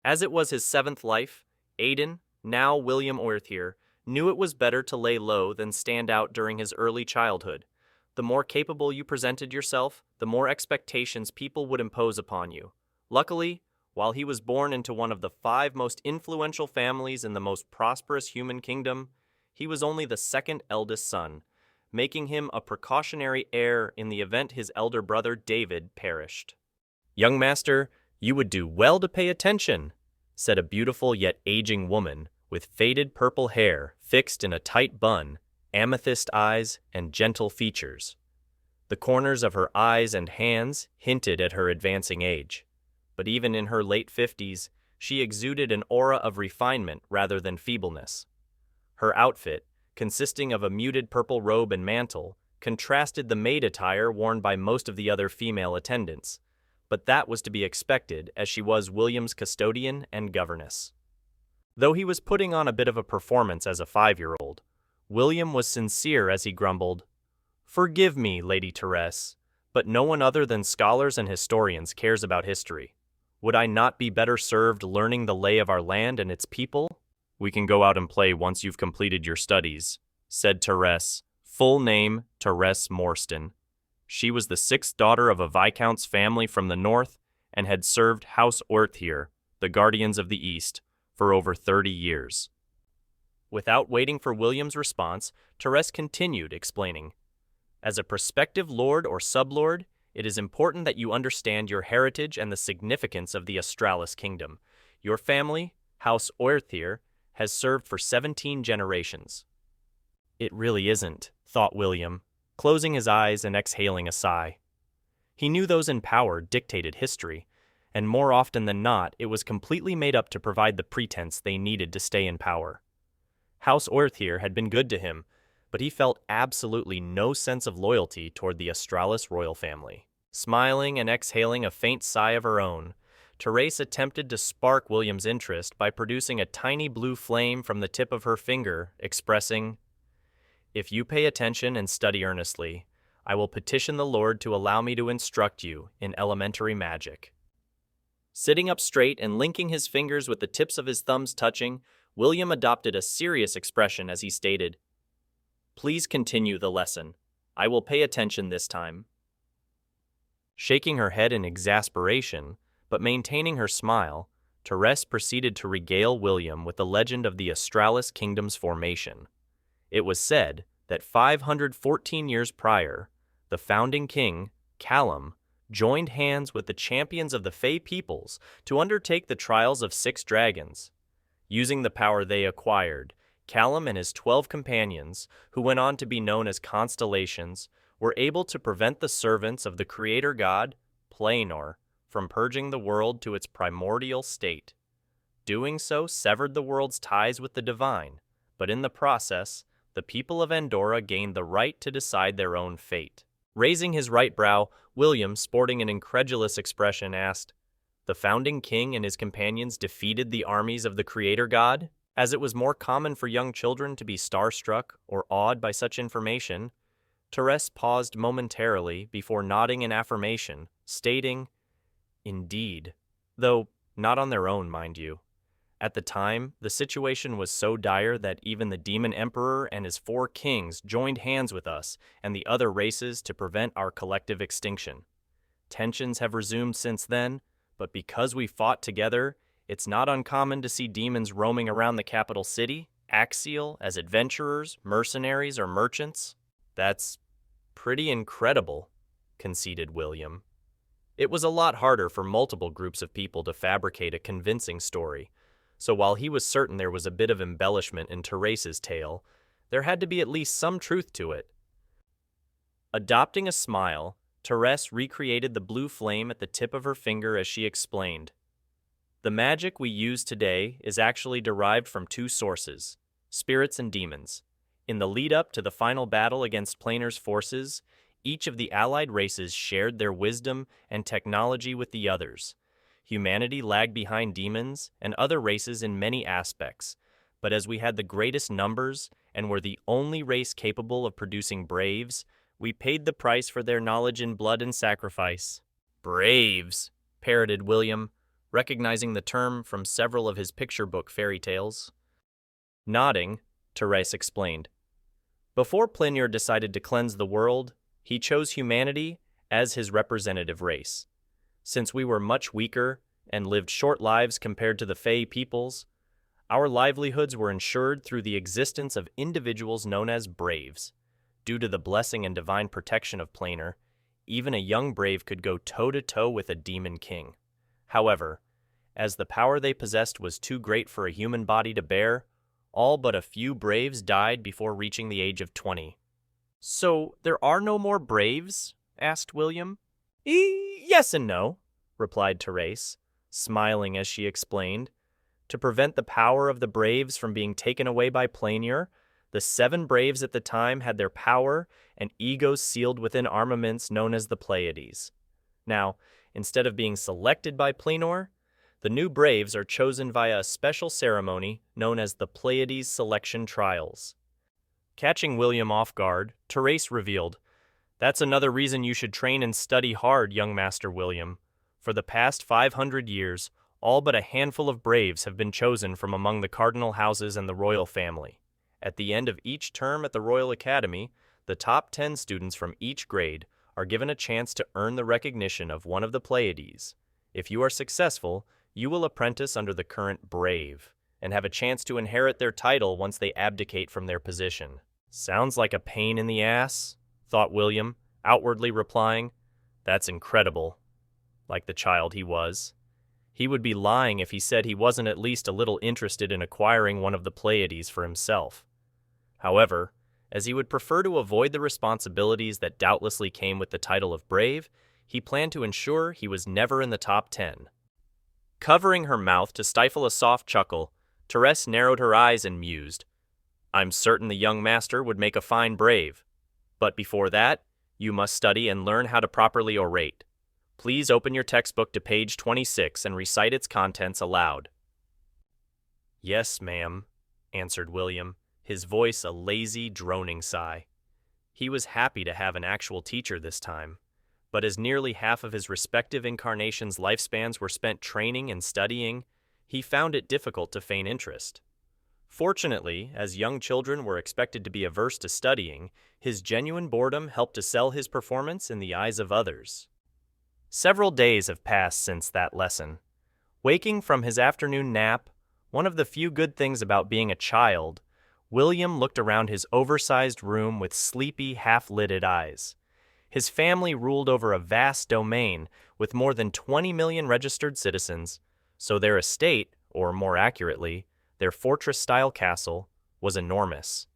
As it was his seventh life, Aidan, now William Oirthier, knew it was better to lay low than stand out during his early childhood. The more capable you presented yourself, the more expectations people would impose upon you. Luckily, while he was born into one of the 5 most influential families in the most prosperous human kingdom, he was only the second eldest son, making him a precautionary heir in the event his elder brother David perished. "Young master, you would do well to pay attention," said a beautiful yet aging woman with faded purple hair fixed in a tight bun, amethyst eyes, and gentle features. The corners of her eyes and hands hinted at her advancing age, but even in her late 50s, she exuded an aura of refinement rather than feebleness. Her outfit, consisting of a muted purple robe and mantle, contrasted the maid attire worn by most of the other female attendants, but that was to be expected as she was William's custodian and governess. Though he was putting on a bit of a performance as a 5-year-old, William was sincere as he grumbled, "Forgive me, Lady Therese, but no one other than scholars and historians cares about history. Would I not be better served learning the lay of our land and its people?" "We can go out and play once you've completed your studies," said Therese, full name Therese Morstan. She was the 6th daughter of a viscount's family from the north and had served House Oirthier, the guardians of the East, for over 30 years. Without waiting for William's response, Therese continued, explaining, "As a prospective lord or sublord, it is important that you understand your heritage and the significance of the Australis kingdom. Your family, House Oirthier, has served for 17 generations." "It really isn't," thought William, closing his eyes and exhaling a sigh. He knew those in power dictated history, and more often than not it was completely made up to provide the pretense they needed to stay in power. House Oirthier had been good to him, but he felt absolutely no sense of loyalty toward the Australis royal family. Smiling and exhaling a faint sigh of her own, Therese attempted to spark William's interest by producing a tiny blue flame from the tip of her finger, expressing, "If you pay attention and study earnestly, I will petition the Lord to allow me to instruct you in elementary magic." Sitting up straight and linking his fingers with the tips of his thumbs touching, William adopted a serious expression as he stated, "Please continue the lesson. I will pay attention this time." Shaking her head in exasperation, but maintaining her smile, Therese proceeded to regale William with the legend of the Australis kingdom's formation. It was said that 514 years prior, the founding king, Callum, joined hands with the champions of the Fey peoples to undertake the trials of 6 dragons. Using the power they acquired, Callum and his 12 companions, who went on to be known as constellations, were able to prevent the servants of the creator god, Plaenor, from purging the world to its primordial state. Doing so severed the world's ties with the divine, but in the process, the people of Andorra gained the right to decide their own fate. Raising his right brow, William, sporting an incredulous expression, asked, "The founding king and his companions defeated the armies of the creator god?" As it was more common for young children to be starstruck or awed by such information, Therese paused momentarily before nodding in affirmation, stating, "Indeed," though not on their own, mind you. At the time, the situation was so dire that even the Demon Emperor and his 4 kings joined hands with us and the other races to prevent our collective extinction. Tensions have resumed since then, but because we fought together, it's not uncommon to see demons roaming around the capital city, Axial, as adventurers, mercenaries, or merchants. "That's pretty incredible," conceded William. It was a lot harder for multiple groups of people to fabricate a convincing story, so while he was certain there was a bit of embellishment in Therese's tale, there had to be at least some truth to it. Adopting a smile, Therese recreated the blue flame at the tip of her finger as she explained, "The magic we use today is actually derived from 2 sources, spirits and demons. In the lead-up to the final battle against Plaenor's forces, each of the allied races shared their wisdom and technology with the others. Humanity lagged behind demons and other races in many aspects, but as we had the greatest numbers and were the only race capable of producing braves, we paid the price for their knowledge in blood and sacrifice." "Braves," parroted William. recognizing the term from several of his picture book fairy tales. Nodding, Therese explained. Before Plinier decided to cleanse the world, he chose humanity as his representative race. Since we were much weaker and lived short lives compared to the Fey peoples, our livelihoods were ensured through the existence of individuals known as braves. Due to the blessing and divine protection of Plinier, even a young brave could go toe-to-toe with a demon king. However, as the power they possessed was too great for a human body to bear, all but a few braves died before reaching the age of 20. "So there are no more braves?" asked William. "Yes and no," replied Therese, smiling as she explained. To prevent the power of the braves from being taken away by Plinier, the 7 braves at the time had their power and egos sealed within armaments known as the Pleiades. Now, instead of being selected by Plinier, the new braves are chosen via a special ceremony known as the Pleiades Selection Trials. Catching William off guard, Therese revealed, "That's another reason you should train and study hard, young Master William. For the past 500 years, all but a handful of braves have been chosen from among the cardinal houses and the royal family. At the end of each term at the Royal Academy, the top 10 students from each grade are given a chance to earn the recognition of one of the Pleiades. If you are successful, you will apprentice under the current brave, and have a chance to inherit their title once they abdicate from their position." "Sounds like a pain in the ass," thought William, outwardly replying, "That's incredible," like the child he was. He would be lying if he said he wasn't at least a little interested in acquiring one of the Pleiades for himself. However, as he would prefer to avoid the responsibilities that doubtlessly came with the title of brave, he planned to ensure he was never in the top 10. Covering her mouth to stifle a soft chuckle, Therese narrowed her eyes and mused. "I'm certain the young master would make a fine brave. But before that, you must study and learn how to properly orate. Please open your textbook to page 26 and recite its contents aloud." "Yes, ma'am," answered William, his voice a lazy, droning sigh. He was happy to have an actual teacher this time, but as nearly half of his respective incarnations' lifespans were spent training and studying, he found it difficult to feign interest. Fortunately, as young children were expected to be averse to studying, his genuine boredom helped to sell his performance in the eyes of others. Several days have passed since that lesson. Waking from his afternoon nap, one of the few good things about being a child, William looked around his oversized room with sleepy, half-lidded eyes. His family ruled over a vast domain with more than 20 million registered citizens, so their estate, or more accurately, their fortress-style castle, was enormous.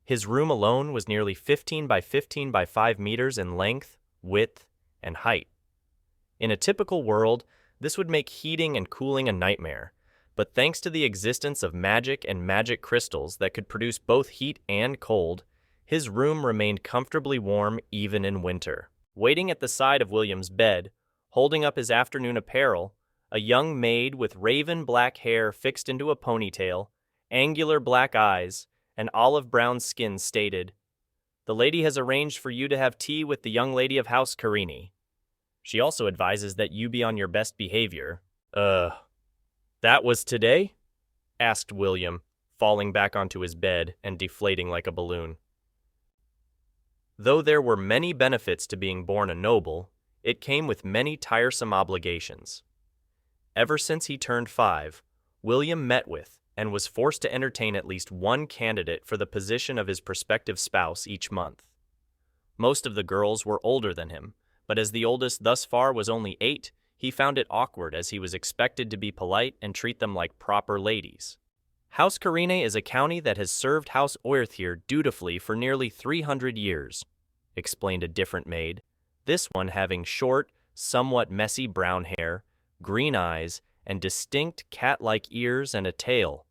His room alone was nearly 15 by 15 by 5 meters in length, width, and height. In a typical world, this would make heating and cooling a nightmare, but thanks to the existence of magic and magic crystals that could produce both heat and cold, his room remained comfortably warm even in winter. Waiting at the side of William's bed, holding up his afternoon apparel, a young maid with raven black hair fixed into a ponytail, angular black eyes, and olive-brown skin stated, "The lady has arranged for you to have tea with the young lady of House Carini. She also advises that you be on your best behavior." That was today?" asked William, falling back onto his bed and deflating like a balloon. Though there were many benefits to being born a noble, it came with many tiresome obligations. Ever since he turned 5, William met with and was forced to entertain at least one candidate for the position of his prospective spouse each month. Most of the girls were older than him, but as the oldest thus far was only 8, he found it awkward as he was expected to be polite and treat them like proper ladies. House Carini is a county that has served House Oerthir dutifully for nearly 300 years, explained a different maid, this one having short, somewhat messy brown hair, green eyes, and distinct cat-like ears and a tail.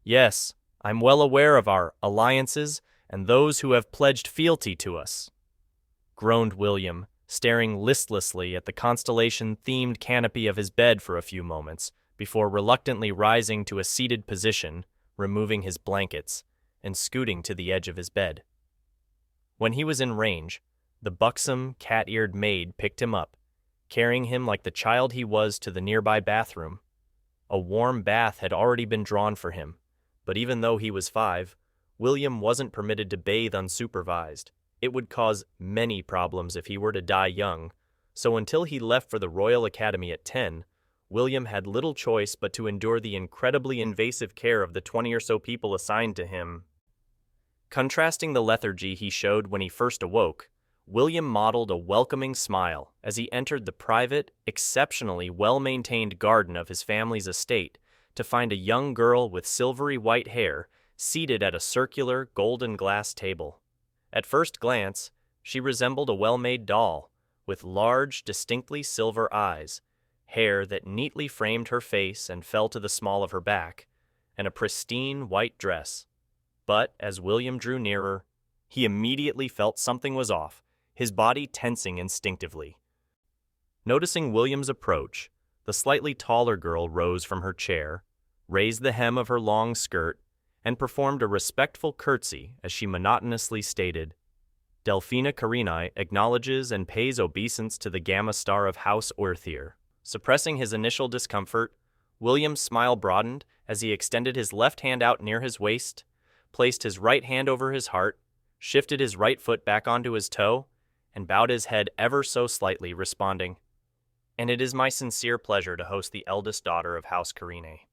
"Yes, I'm well aware of our alliances and those who have pledged fealty to us," groaned William, staring listlessly at the constellation-themed canopy of his bed for a few moments, before reluctantly rising to a seated position, removing his blankets, and scooting to the edge of his bed. When he was in range, the buxom, cat-eared maid picked him up, carrying him like the child he was to the nearby bathroom. A warm bath had already been drawn for him, but even though he was 5, William wasn't permitted to bathe unsupervised. It would cause many problems if he were to die young, so until he left for the Royal Academy at 10, William had little choice but to endure the incredibly invasive care of the 20 or so people assigned to him. Contrasting the lethargy he showed when he first awoke, William modeled a welcoming smile as he entered the private, exceptionally well-maintained garden of his family's estate to find a young girl with silvery white hair seated at a circular, golden glass table. At first glance, she resembled a well-made doll, with large, distinctly silver eyes, hair that neatly framed her face and fell to the small of her back, and a pristine white dress. But as William drew nearer, he immediately felt something was off, his body tensing instinctively. Noticing William's approach, the slightly taller girl rose from her chair, raised the hem of her long skirt, and performed a respectful curtsy as she monotonously stated, "Delphina Carinae acknowledges and pays obeisance to the Gamma Star of House Orthier." Suppressing his initial discomfort, William's smile broadened as he extended his left hand out near his waist, placed his right hand over his heart, shifted his right foot back onto his toe, and bowed his head ever so slightly, responding, "And it is my sincere pleasure to host the eldest daughter of House Carinae."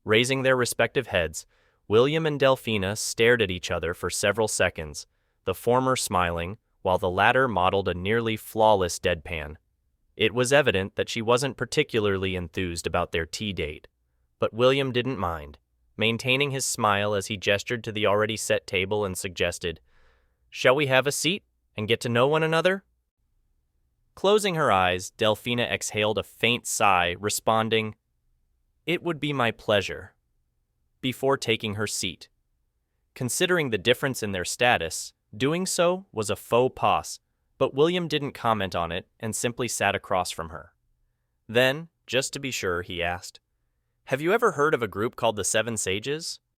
Raising their respective heads, William and Delphina stared at each other for several seconds, the former smiling, while the latter modeled a nearly flawless deadpan. It was evident that she wasn't particularly enthused about their tea date, but William didn't mind, maintaining his smile as he gestured to the already set table and suggested, "Shall we have a seat and get to know one another?" Closing her eyes, Delphina exhaled a faint sigh, responding, "It would be my pleasure," before taking her seat. Considering the difference in their status, doing so was a faux pas, but William didn't comment on it and simply sat across from her. Then, just to be sure, he asked, "Have you ever heard of a group called the Seven Sages?"